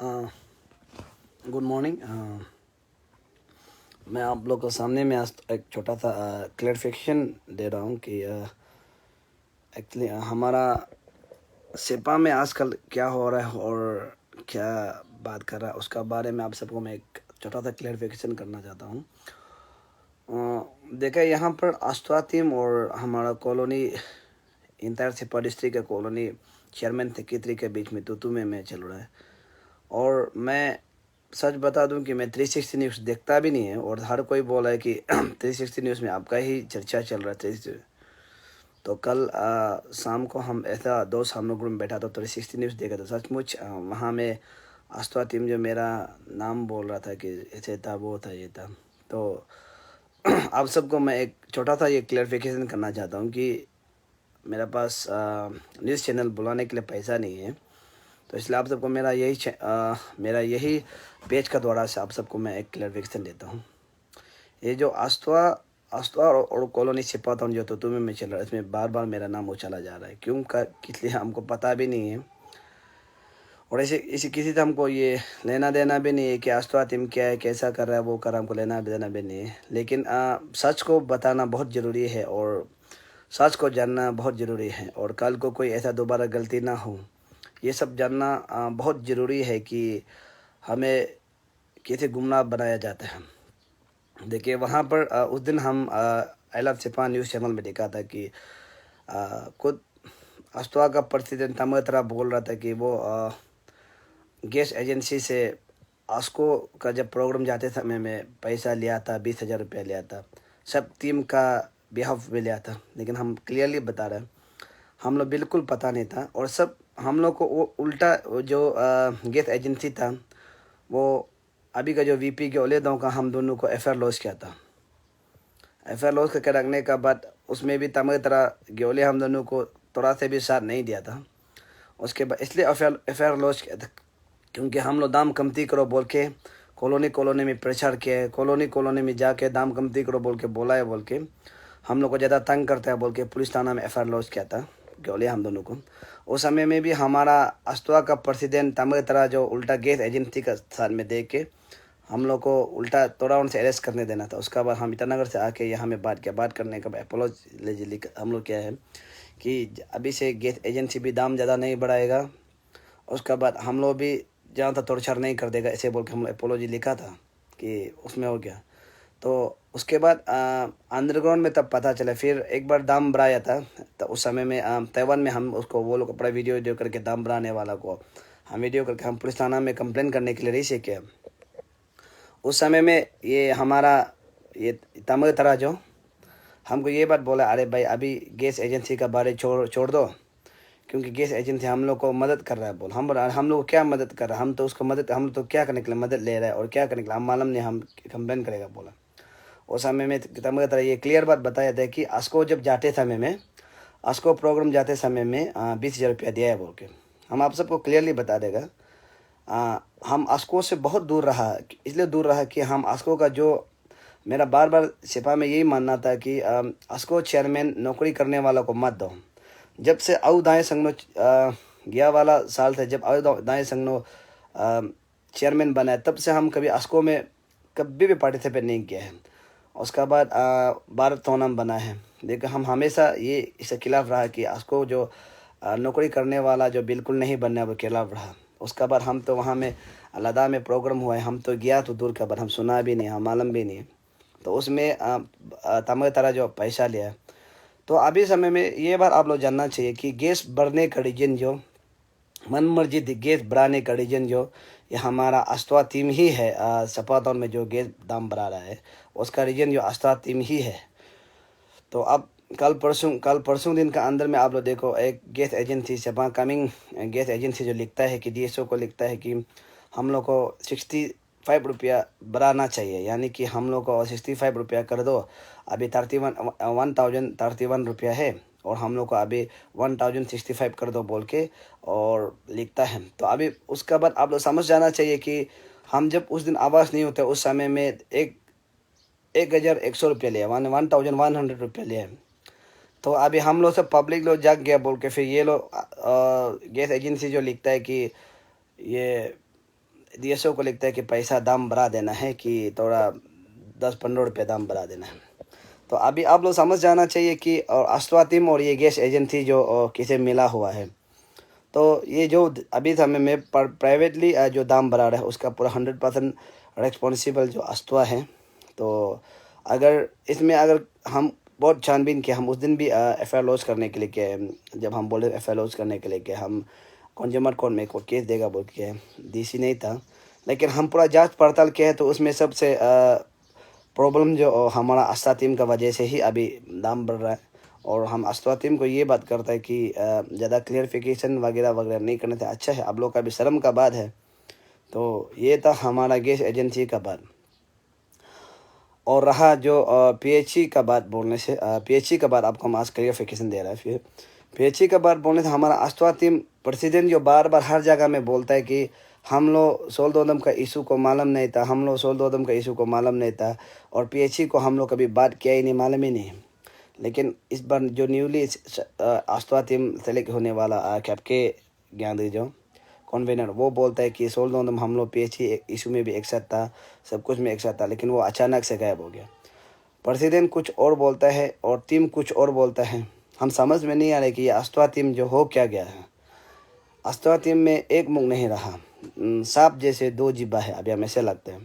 Good morning. मैं आप लोग के सामने में आज एक छोटा सा क्लैरिफिकेशन दे रहा हूँ कि एक्चुअली हमारा सेपा में आजकल क्या हो रहा है और क्या बात कर रहा है उसका बारे में आप सबको मैं एक छोटा सा क्लैरिफिकेशन करना चाहता हूँ। देखा यहाँ पर आस्था टीम और हमारा कॉलोनी इंटायर सेपा डिस्ट्रिक्ट का कॉलोनी चेयरमैन सेक्रेटरी के बीच में तू में चल रहा है। और मैं सच बता दूं कि मैं 360 न्यूज़ देखता भी नहीं है और हर कोई बोला है कि 360 न्यूज़ में आपका ही चर्चा चल रहा है 360। तो कल शाम को हम ऐसा दोस्त हम लोग ग्रुप में बैठा तो 360 न्यूज़ देखा था। सचमुच वहाँ में आस्था टीम जो मेरा नाम बोल रहा था कि ऐसे था वो था ये था। तो आप सबको मैं एक छोटा सा ये क्लैरिफिकेशन करना चाहता हूँ कि मेरे पास न्यूज़ चैनल बुलाने के लिए पैसा नहीं है। तो इसलिए आप सबको मेरा यही पेज का द्वारा से आप सबको मैं एक क्लैरिफिकेशन देता हूँ। ये जो आस्था और कॉलोनी सेपा टाउन जो तुम्हें में चल रहा है इसमें बार बार मेरा नाम उछाला जा रहा है क्यों का इसलिए हमको पता भी नहीं है और ऐसे इसी किसी से हमको ये लेना देना भी नहीं है कि आस्था टीम क्या है कैसा कर रहा है वो कर रहा है, हमको लेना देना भी नहीं है। लेकिन सच को बताना बहुत ज़रूरी है और सच को जानना बहुत ज़रूरी है और कल को कोई ऐसा दोबारा गलती ना हो ये सब जानना बहुत ज़रूरी है कि हमें कैसे गुमराह बनाया जाता है। देखिए वहाँ पर उस दिन हम आई लव सेपा न्यूज़ चैनल में देखा था कि खुद आस्था का प्रेसिडेंट तमगतरा बोल रहा था कि वो गैस एजेंसी से आस्को का जब प्रोग्राम जाते समय में पैसा लिया था 20,000 रुपया लिया था, सब टीम का बिहाफ में लिया था। लेकिन हम क्लियरली बता रहे हैं हम लोग बिल्कुल पता नहीं था और सब हम लोग को वो उल्टा जो गैस एजेंसी था वो अभी का जो वीपी के ओलेदों का हम दोनों को एफआईआर लॉन्च किया था। एफआईआर लॉन्च करके रखने का बाद उसमें भी तमाम तरह गेले हम दोनों को थोड़ा से भी साथ नहीं दिया था। उसके बाद इसलिए एफआईआर लॉन्च किया था क्योंकि हम लोग दाम कमती करो बोल के कॉलोनी में प्रेशर किया, कॉलोनी में जाके दाम कमती करो बोल के बोला है, बोल के हम लोग को ज़्यादा तंग करता है बोल के पुलिस थाना में एफआईआर लॉन्च किया था गेले हम दोनों को। उस समय में भी हमारा आस्था का प्रेसिडेंट तमाम तरह जो उल्टा गैस एजेंसी का साथ में देख के हम लोग को उल्टा थोड़ा उनसे अरेस्ट करने देना था। उसके बाद हम ईटानगर से आके यहाँ में बात करने का अपोलॉजी हम लोग क्या है कि अभी से गैस एजेंसी भी दाम ज़्यादा नहीं बढ़ाएगा, उसके बाद हम लोग भी जहाँ तक तोड़छाड़ नहीं कर देगा ऐसे बोल के हम अपोलॉजी लिखा था कि उसमें हो गया। तो उसके बाद अंडरग्राउंड में तब पता चला, फिर एक बार दाम बढ़ाया था। तो उस समय में ताइवान में हम उसको वो लोग अपना वीडियो करके दाम बढ़ाने वाला को हम वीडियो करके हम पुलिस थाना में कंप्लेन करने के लिए रही से किया। उस समय में ये हमारा ये तमिल तरह जो हमको ये बात बोला, अरे भाई अभी गैस एजेंसी का बारे छोड़ दो क्योंकि गैस एजेंसी हम लोग को मदद कर रहा है। बोल हम लोग क्या मदद कर रहा है, हम तो उसको मदद हम तो क्या करने के लिए मदद ले रहा है और क्या करने के लिए हम मालूम नहीं, हम कंप्लेन करेगा बोला। उस समय में तमिल तरह ये क्लियर बात बताया था कि आस्को जब जाते समय में आस्को प्रोग्राम जाते समय में 20,000 रुपया दिया है बोल के हम आप सबको क्लियरली बता देगा। हम आस्को से बहुत दूर रहा, इसलिए दूर रहा कि हम आस्को का जो मेरा बार बार सेपा में यही मानना था कि आस्को चेयरमैन नौकरी करने वाला को मत दो। जब से आउ दाएँ संगनो गया वाला साल था जब आउ दाएँ संगनो चेयरमैन बना है तब से हम कभी आस्को में कभी भी पार्टिसिपेट नहीं किया है। उसके बाद भारत तोनम बना है, लेकिन हम हमेशा ये इसके खिलाफ रहा कि आस्को जो नौकरी करने वाला जो बिल्कुल नहीं बनना वो खिलाफ रहा। उसके बाद हम तो वहाँ में लद्दाख में प्रोग्राम हुआ है, हम तो गया तो दूर का, पर हम सुना भी नहीं, हम मालूम भी नहीं। तो उसमें तमिल तरह जो पैसा लिया। तो अभी समय में ये बात आप लोग जानना चाहिए कि गैस बढ़ने का रीजन जो मन मर्जी गैस बढ़ाने का रीजन जो ये हमारा आस्था टीम ही है। सपा टाउन में जो गैस दाम बढ़ा रहा है उसका रीजन जो आस्था टीम ही है। तो अब कल परसों दिन का अंदर में आप लोग देखो एक गैस एजेंसी सेपा कमिंग गैस एजेंसी जो लिखता है कि डीएसओ को लिखता है कि हम लोग को 65 रुपया बढ़ाना चाहिए, यानी कि हम लोग को 65 रुपया कर दो। अभी 1031 रुपया है और हम लोग को अभी 1065 कर दो बोल के और लिखता है। तो अभी उसका बाद आप लोग समझ जाना चाहिए कि हम जब उस दिन आवाज़ नहीं होते उस समय में 1,100 रुपया लिया, 1,100 रुपया लिया। तो अभी हम लोग सब पब्लिक लोग जाग गया बोल के फिर ये लोग गैस एजेंसी जो लिखता है कि ये DSO को लिखता है कि पैसा दाम बढ़ा देना है, कि थोड़ा 10-15 रुपये दाम बढ़ा देना है। तो अभी आप लोग समझ जाना चाहिए कि और अस्वातिम और ये गैस एजेंसी जो किसे मिला हुआ है, तो ये जो अभी समय में प्राइवेटली जो दाम बढ़ा रहा है उसका पूरा 100% रिस्पॉन्सिबल जो अस्तवा है। तो अगर इसमें अगर हम बहुत छानबीन किया, हम उस दिन भी FIR लॉन्च करने के लिए गए, जब हम बोले FIR लॉन्च करने के लिए गए, हम कंज्यूमर कोर्ट में कोई केस देगा बोल के, DC नहीं था, लेकिन हम पूरा जांच पड़ताल किया है। तो उसमें सबसे प्रॉब्लम जो हमारा अस्ता टीम का वजह से ही अभी दाम बढ़ रहा है। और हम अस्ता टीम को ये बात करता है कि ज़्यादा क्लियरिफिकेशन वगैरह वगैरह नहीं करने से अच्छा है। आप लोग का भी शर्म का बात है। तो ये था हमारा गैस एजेंसी का बात। और रहा जो PHE का बात बोलने से, PHE का बात आपको हम आज क्लियरिफिकेशन दे रहा है। फिर PHE का बात बोलने से हमारा अस्ता टीम प्रेसिडेंट जो बार बार हर जगह में बोलता है कि हम लोग सोलदोदम का इशू को मालूम नहीं था, हम लोग सोलदोदम का इशू को मालूम नहीं था, और PHE को हम लोग कभी बात किया ही नहीं, मालूम ही नहीं। लेकिन इस बार जो न्यूली अस्ता टीम सेलेक्ट होने वाला कैप्के ज्ञानदी जो कन्वेनर, वो बोलता है कि सोलदोदम हम लोग PHE इशू में भी एक साथ था, सब कुछ में एक साथ था, लेकिन वो अचानक से गायब हो गया। प्रेसिडेंट कुछ और बोलता है और टीम कुछ और बोलता है। हम समझ में नहीं आ रहा कि ये अस्ता टीम जो हो क्या गया है। अस्ता टीम में एक मुख नहीं रहा, सांप जैसे दो जिब्बा है अभी हमें ऐसे लगता है।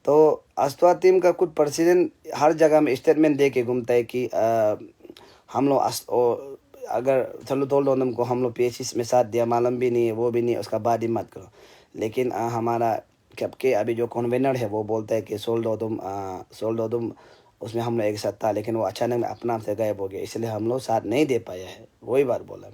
तो अस्ता टीम का कुछ प्रेसिडेंट हर जगह में स्टेटमेंट दे के घूमता है कि हम लोग अगर चलो सोलदोदम को हम लोग PHE में साथ दिया, मालूम भी नहीं है, वो भी नहीं, उसका बाद ही मत करो। लेकिन हमारा कैप्के अभी जो कन्वेनर है वो बोलता है कि सोलदोदम उसमें हम लोग एक साथ था, लेकिन वो अचानक में अपना आप से गायब हो गया, इसलिए हम लोग साथ नहीं दे पाया है, वही बात बोला।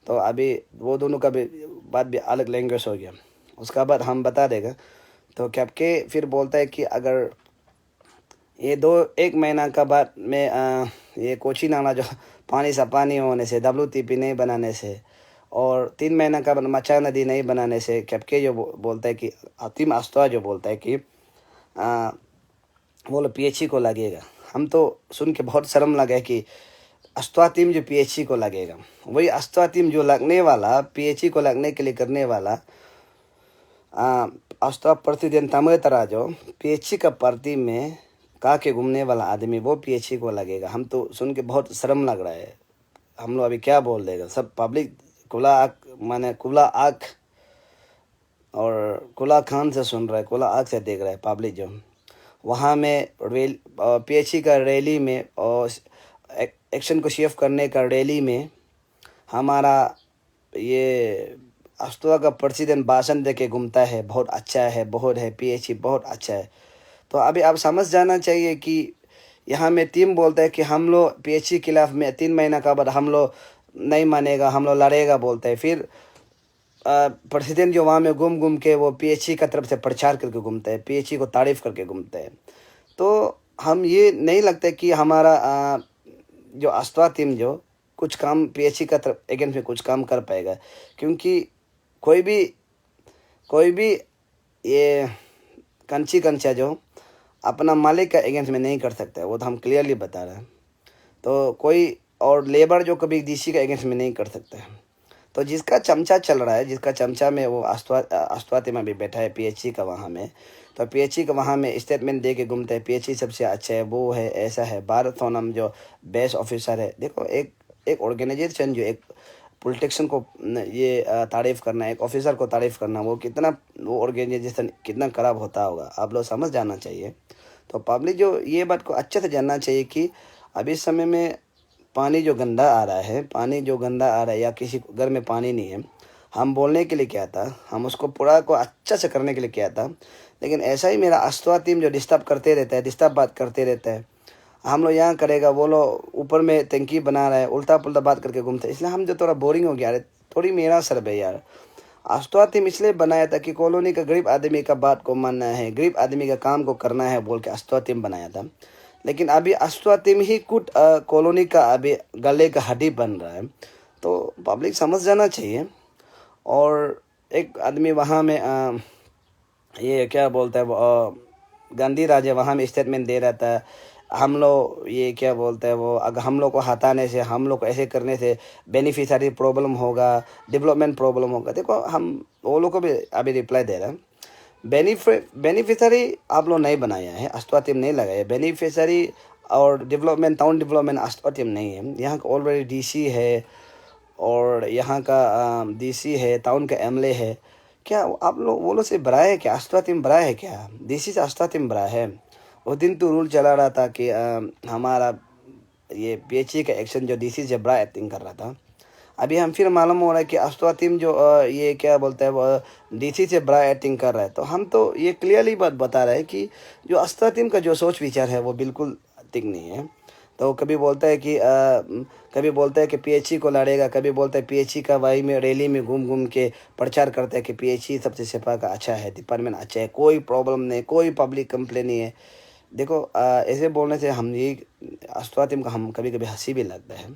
तो अभी वो दोनों का भी बात भी अलग लैंग्वेज हो गया, उसका बाद हम बता देगा। तो कैप्के फिर बोलता है कि अगर ये 1 महीना का बाद में ये कोची नाला जो पानी सा पानी होने से, WTP नहीं बनाने से, और 3 महीना का बाद मचा नदी नहीं बनाने से, कैप्के जो बोलता है कि अतीम अस्ता जो बोलता है कि वो लोग PHE को लगेगा। हम तो सुन के बहुत शर्म लगा है कि अस्ता टीम जो PHE को लगेगा, वही अस्ता टीम जो लगने वाला PHE को लगने के लिए करने वाला अस्ता प्रतिदिन तमिल तरह जो PHE का पार्टी में का के घूमने वाला आदमी, वो PHE को लगेगा। हम तो सुन के बहुत शर्म लग रहा है। हम लोग अभी क्या बोल देगा, सब पब्लिक खुला आँख माने खुला आँख और खुला खान से सुन रहा है, खुला आँख से देख रहा है पब्लिक जो वहाँ में PHE का रैली में और एक्शन को शेफ करने का रैली में हमारा ये अस्ता का प्रेसिडेंट भाषण दे के घूमता है, बहुत अच्छा है, बहुत है, PHE बहुत अच्छा है। तो अभी आप समझ जाना चाहिए कि यहाँ में टीम बोलता है कि हम लोग PHE के खिलाफ में 3 महीना का बाद हम लोग नहीं मानेगा, हम लोग लड़ेगा बोलता है। फिर प्रेसिडेंट जो वहाँ में घूम घूम के वो PHE का तरफ से प्रचार करके घूमता है, PHE को तारीफ करके घूमता है। तो हम ये नहीं लगता कि हमारा जो अस्ता टीम जो कुछ काम PHE का तरफ अगेंस्ट में कुछ काम कर पाएगा, क्योंकि कोई भी ये कंचा जो अपना मालिक का अगेंस्ट में नहीं कर सकता है, वो तो हम क्लियरली बता रहे हैं। तो कोई और लेबर जो कभी DC का अगेंस्ट में नहीं कर सकता है। तो जिसका चमचा चल रहा है, जिसका चमचा में वो अस्ता टीम में भी बैठा है PHE का वहाँ में, तो PHE का वहाँ में स्टेटमेंट दे के घूमते हैं, PHE सबसे अच्छा है, वो है, ऐसा है। भारत सोनम जो बेस्ट ऑफिसर है, देखो एक ऑर्गेनाइजेशन जो एक पॉलिटिशियन को ये तारीफ़ करना, एक ऑफिसर को तारीफ़ करना, वो ऑर्गेनाइजेशन कितना खराब होता होगा, आप लोग समझ जाना चाहिए। तो पब्लिक जो ये बात को अच्छे से जानना चाहिए कि अभी समय में पानी जो गंदा आ रहा है या किसी घर में पानी नहीं है, हम बोलने के लिए क्या था, हम उसको पूरा को अच्छा से करने के लिए क्या था। लेकिन ऐसा ही मेरा अस्ता टीम जो डिस्टर्ब करते रहता है, डिस्टर्ब बात करते रहता है, हम लोग यहाँ करेगा, वो लोग ऊपर में टंकी बना रहा है, उल्टा पुल्टा बात करके घूमते हैं, इसलिए हम जो थोड़ा बोरिंग हो गया। अरे थोड़ी मेरा सर है यार, अस्ता टीम इसलिए बनाया था कि कॉलोनी का गरीब आदमी का बात को मानना है, गरीब आदमी का काम को करना है बोल के अस्ता टीम बनाया था। लेकिन अभी अस्ता टीम ही कुछ कॉलोनी का अभी गले का हड्डी बन रहा है। तो पब्लिक समझ जाना चाहिए। और एक आदमी वहाँ में ये क्या बोलता है, गांधी राजे वहाँ में स्टेटमेंट दे रहा था, हम लोग ये क्या बोलते हैं वो, अगर हम लोग को हटाने से, हम लोग को ऐसे करने से बेनिफिशियरी प्रॉब्लम होगा, डेवलपमेंट प्रॉब्लम होगा। देखो हम वो लोग को भी अभी रिप्लाई दे रहे हैं। बेनिफिशियरी आप लोग नहीं बनाया है, अस्वा टीम नहीं लगाया। बेनिफिशियरी और डेवलपमेंट, टाउन डेवलपमेंट अस्वा टीम नहीं है। यहाँ का ऑलरेडी डीसी है और यहाँ का डीसी है, टाउन का एमएलए है। क्या आप लोग वो लोग से बड़ा है क्या? अस्वा टीम बड़ा है क्या? डीसी से अस्वा टीम बड़ा है? उस दिन तो रूल चला रहा था कि हमारा ये पीएचई का एक्शन जो डीसी से बड़ा एक्टिंग कर रहा था। अभी हम फिर मालूम हो रहा है कि अस्वा टीम जो ये क्या बोलते हैं वो डीसी से बड़ा एक्टिंग कर रहा है। तो हम तो ये क्लियरली बात बता रहे हैं कि जो अस्वा टीम का जो सोच विचार है वो बिल्कुल ठीक नहीं है। तो कभी बोलता है कि पीएचई को लड़ेगा, कभी बोलता है पीएचई का वाई में रैली में घूम घूम के प्रचार करता है कि पीएचई सबसे सेपा का अच्छा है, डिपार्टमेंट अच्छा है, कोई प्रॉब्लम नहीं, कोई पब्लिक कंप्लेन नहीं है। देखो ऐसे बोलने से हम ये अस्वा टीम का हम कभी कभी हंसी भी लगता है।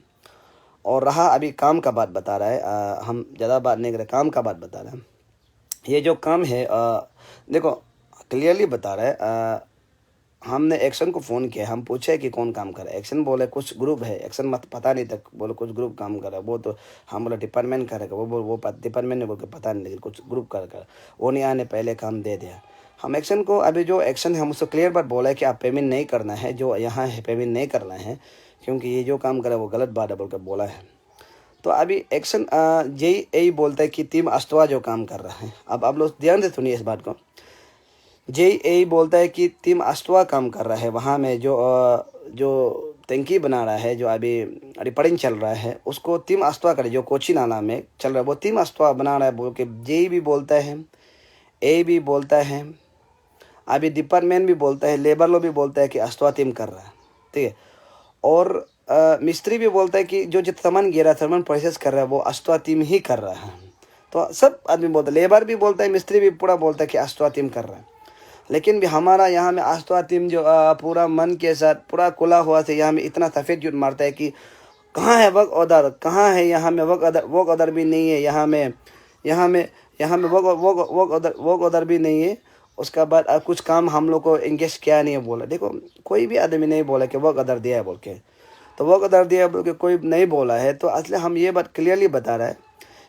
और रहा अभी काम का बात बता रहा है, हम ज़्यादा बात नहीं कर रहे, काम का बात बता रहे हैं। ये जो काम है देखो क्लियरली बता रहा है। हमने एक्शन को फ़ोन किया, हम पूछे कि कौन काम कर रहा है। एक्शन बोले कुछ ग्रुप है, एक्शन मत पता नहीं तक बोले कुछ ग्रुप काम कर रहा है। वो तो हम बोले डिपार्टमेंट करेगा, वो डिपार्टमेंट ने बोल के पता नहीं, लेकिन कुछ ग्रुप कर वो नहीं आने पहले काम दे दिया। हम एक्शन को अभी जो एक्शन है हम उसको क्लियर बात बोला है कि आप पेमेंट नहीं करना है, जो यहाँ है पेमेंट नहीं करना है, क्योंकि ये जो काम करे वो गलत बात है बोल कर बोला है। तो अभी एक्शन यही बोलता है कि टीम अस्वा जो काम कर रहा है। अब आप लोग ध्यान से सुनिए इस बात को। यही बोलता है कि टीम अस्वा काम कर रहा है, वहाँ में जो टंकी बना रहा है, जो अभी रिपेयरिंग चल रहा है, उसको टीम अस्वा करे। जो कोची नाला में चल रहा है वो टीम अस्वा बना रहा है बोल के जेई भी बोलता है, ए भी बोलता है, अभी डिपार्टमेंट भी बोलता है, लेबर लोग भी बोलता है कि अस्वा टीम कर रहा है, ठीक है। और मिस्त्री भी बोलता है कि जो सामान गिरा, सामान प्रोसेस कर रहा है वो अस्वा टीम ही कर रहा है। तो सब आदमी बोलता है, लेबर भी बोलता है, मिस्त्री भी पूरा बोलता है कि अस्वा टीम कर रहा है। लेकिन भी हमारा यहाँ में अस्वा टीम जो पूरा मन के साथ पूरा खुला हुआ से यहाँ में इतना सफ़ेद झूठ मारता है कि कहाँ है वर्क ऑर्डर, कहाँ है यहाँ में वर्क ऑर्डर भी नहीं है, यहाँ में वर्क ऑर्डर भी नहीं है। उसका बाद कुछ काम हम लोग को एंगेज किया नहीं है बोला। देखो कोई भी आदमी नहीं बोला कि वर्क ऑर्डर दिया है बोल के, तो वर्क ऑर्डर दिया है बोल के कोई नहीं बोला है। तो असली हम ये बात क्लियरली बता रहा है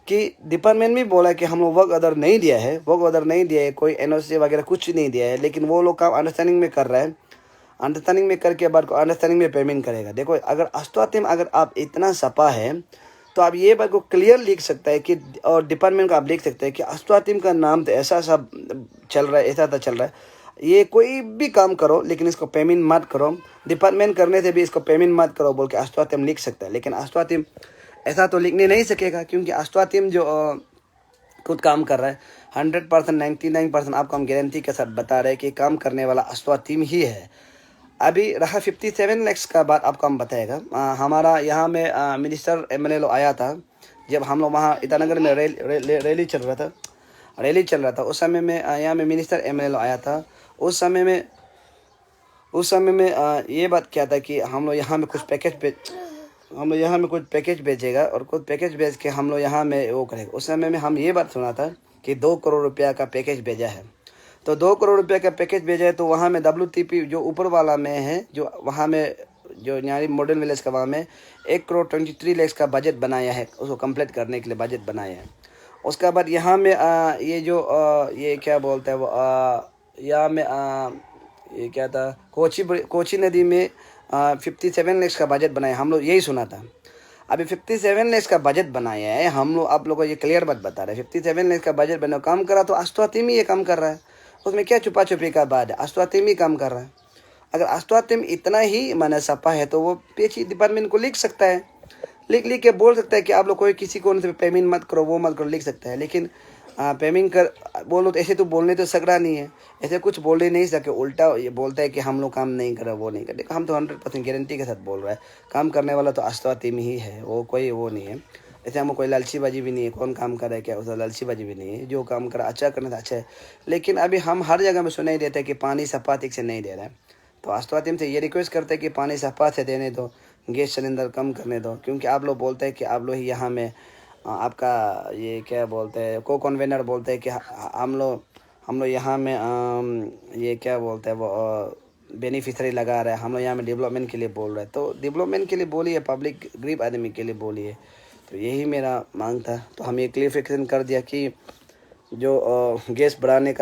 कि डिपार्टमेंट भी बोला कि हम लोग वर्क ऑर्डर नहीं दिया है, कोई एनओसी वगैरह कुछ नहीं दिया है, लेकिन वो लोग काम अंडरस्टैंडिंग में कर रहा है। अंडरस्टैंडिंग में करके बाद को अंडरस्टैंडिंग में पेमेंट करेगा। देखो अगर अस्वा टीम अगर आप इतना सपा है तो आप ये बात को क्लियर लिख सकता है कि, और डिपार्टमेंट को आप लिख सकते हैं कि अस्वा टीम का नाम तो ऐसा सब चल रहा है, ऐसा तो चल रहा है, ये कोई भी काम करो लेकिन इसको पेमेंट मत करो, डिपार्टमेंट करने से भी इसको पेमेंट मत करो बोल के अस्वा टीम लिख सकता है। लेकिन अस्वा टीम ऐसा तो लिखने नहीं सकेगा, क्योंकि अस्वा टीम जो खुद काम कर रहा है 100%, 99% आपको हम गारंटी के साथ बता रहे हैं कि काम करने वाला अस्वा टीम ही है। अभी रहा 57 लैक्स का बात आपको हम बताएगा। हमारा यहाँ में मिनिस्टर एमएलए लोग आया था, जब हम लोग वहाँ ईटानगर में रैली चल रहा था उस समय में यहाँ में मिनिस्टर एमएलए लोग आया था। उस समय में ये बात क्या था कि हम लोग यहाँ में कुछ पैकेज भेजेगा और कुछ पैकेज भेज के हम लोग यहाँ में वो करेगा। उस समय में हम ये बात सुना था कि 2 करोड़ रुपया का पैकेज भेजा है। तो 2 करोड़ रुपये का पैकेज भेजा है, तो वहाँ में WTP जो ऊपर वाला में है, जो वहाँ में जो न्यारी मॉडर्न विलेज का, वहाँ में 1 करोड़ 23 लाख का बजट बनाया है, उसको कंप्लीट करने के लिए बजट बनाया है। उसके बाद यहाँ में ये क्या बोलते हैं वो यहाँ में ये क्या था, कोची नदी में 57 लाख का बजट बनाया। हम लोग यही सुना था। अभी 57 लाख का बजट बनाया है, हम लोग आप लोगों को ये क्लियर बात बता रहे हैं। 57 लाख का बजट बना, काम करा तो अस्वा टीम ही ये काम कर रहा है, उसमें क्या छुपा छुपी का बात है, अस्वा टीम ही काम कर रहा है। अगर अस्वा टीम इतना ही माने सपा है तो वो पीएचई डिपार्टमेंट को लिख सकता है, लिख के बोल सकता है कि आप लोग कोई किसी को पेमेंट मत करो, वो मत करो, लिख सकता है। लेकिन पेमेंट कर बोलो तो ऐसे तो बोलने तो सकड़ा नहीं है, ऐसे कुछ बोल नहीं सके, उल्टा ये बोलता है कि हम लोग काम नहीं कर रहे, वो नहीं कर। देखो हम तो 100% गारंटी के साथ बोल रहा है, काम करने वाला तो अस्वा टीम ही है, वो कोई वो नहीं है। ऐसे हमें कोई लालचीबाजी भी नहीं है, कौन काम कर रहा है क्या उसका लालचीबाजी भी नहीं है, जो काम कर अच्छा करना था अच्छा है। लेकिन अभी हम हर जगह में सुनाई देते हैं कि पानी सफा ठीक से नहीं दे रहा है। तो अस्वा टीम से ये रिक्वेस्ट करते हैं कि पानी सफा से देने दो, गैस सिलेंडर कम करने दो, क्योंकि आप लोग बोलते हैं कि आप लोग ही यहाँ में आपका ये क्या बोलते हैं को कन्वेनर बोलते हैं कि हम लोग यहाँ में ये क्या बोलते हैं वो बेनिफिशरी लगा रहा है, हम लोग यहाँ में डेवलपमेंट के लिए बोल रहे हैं, तो डेवलपमेंट के लिए बोलिए, पब्लिक गरीब आदमी के लिए बोलिए। तो यही मेरा मांग था। तो हम ये क्लियरिफिकेशन कर दिया कि जो गैस बढ़ाने का